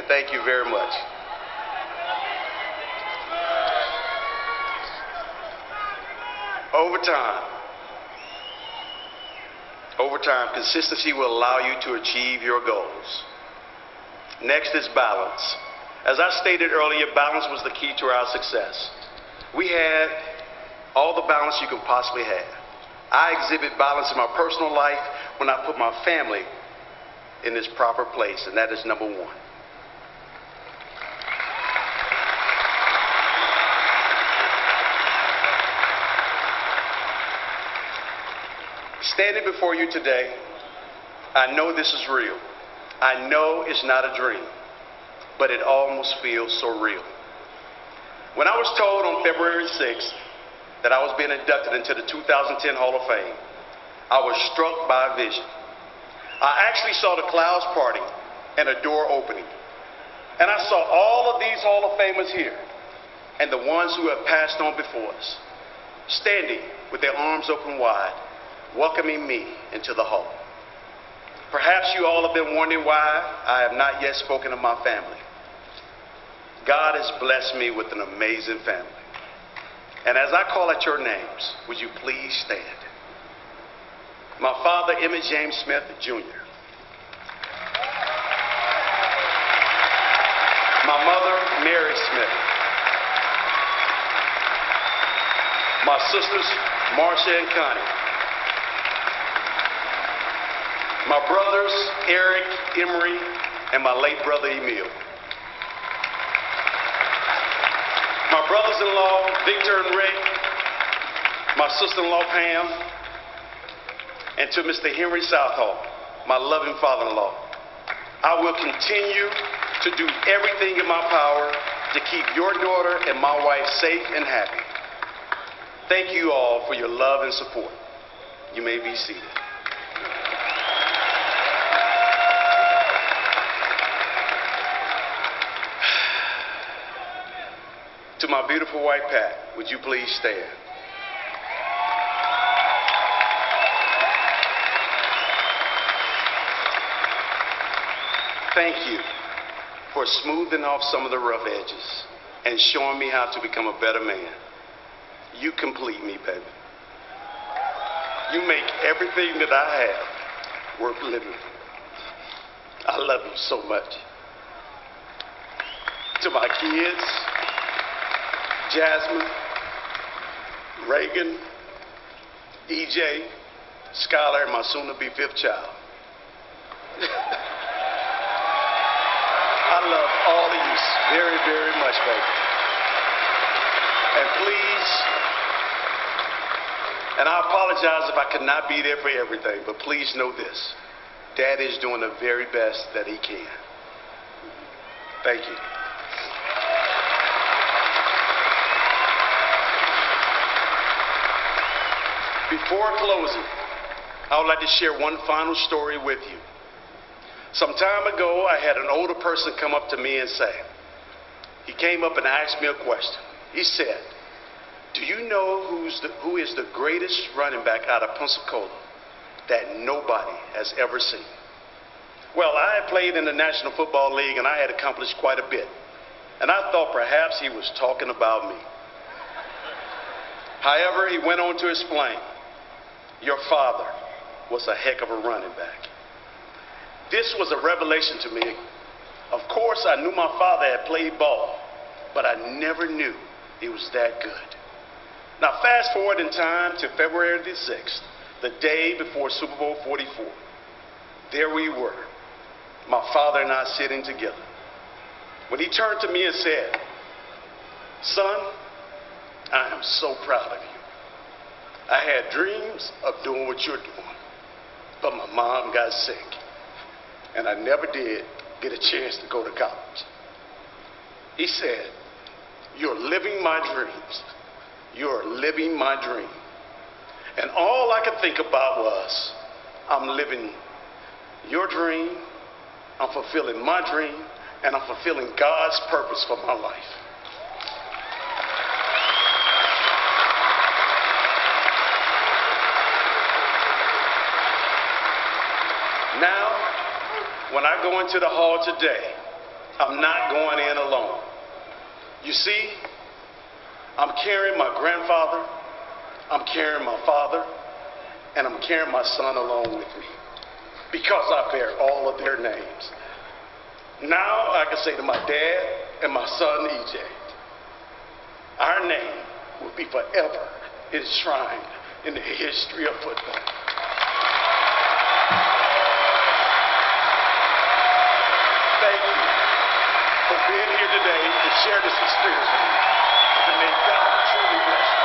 Thank you very much. Over time, consistency will allow you to achieve your goals. Next is balance. As I stated earlier, balance was the key to our success. We had all the balance you could possibly have. I exhibit balance in my personal life when I put my family in its proper place, and that is number one. Standing before you today, I know this is real. I know it's not a dream, but it almost feels so real. When I was told on February 6th that I was being inducted into the 2010 Hall of Fame, I was struck by a vision. I actually saw the clouds parting and a door opening. And I saw all of these Hall of Famers here and the ones who have passed on before us, standing with their arms open wide, welcoming me into the hall. Perhaps you all have been wondering why I have not yet spoken to my family. God has blessed me with an amazing family. And as I call out your names, would you please stand? My father, Emmitt James Smith, Jr. My mother, Mary Smith. My sisters, Marcia and Connie. My brothers, Eric, Emery, and my late brother, Emil. My brothers-in-law, Victor and Rick. My sister-in-law, Pam. And to Mr. Henry Southall, my loving father-in-law. I will continue to do everything in my power to keep your daughter and my wife safe and happy. Thank you all for your love and support. You may be seated. To my beautiful wife, Pat, would you please stand? Thank you for smoothing off some of the rough edges and showing me how to become a better man. You complete me, baby. You make everything that I have worth living. I love you so much. To my kids, Jasmine, Reagan, EJ, Skylar, and my soon-to-be fifth child. I love all of you very, very much, baby. And please, and I apologize if I could not be there for everything, but please know this. Dad is doing the very best that he can. Thank you. Before closing, I would like to share one final story with you. Some time ago, I had an older person come up to me and say, he came up and asked me a question. He said, do you know who is the greatest running back out of Pensacola that nobody has ever seen? Well, I had played in the National Football League and I had accomplished quite a bit. And I thought perhaps he was talking about me. However, he went on to explain, your father was a heck of a running back. This was a revelation to me. Of course, I knew my father had played ball, but I never knew he was that good. Now, fast forward in time to February the 6th, the day before Super Bowl 44. There we were, my father and I sitting together. When he turned to me and said, son, I am so proud of you. I had dreams of doing what you're doing, but my mom got sick, and I never did get a chance to go to college. He said, you're living my dreams. You're living my dream. And all I could think about was, I'm living your dream, I'm fulfilling my dream, and I'm fulfilling God's purpose for my life. Now, when I go into the hall today, I'm not going in alone. You see, I'm carrying my grandfather, I'm carrying my father, and I'm carrying my son along with me because I bear all of their names. Now I can say to my dad and my son EJ, our name will be forever enshrined in the history of football. Thank you for being here today to share this experience with me. And may God truly bless you.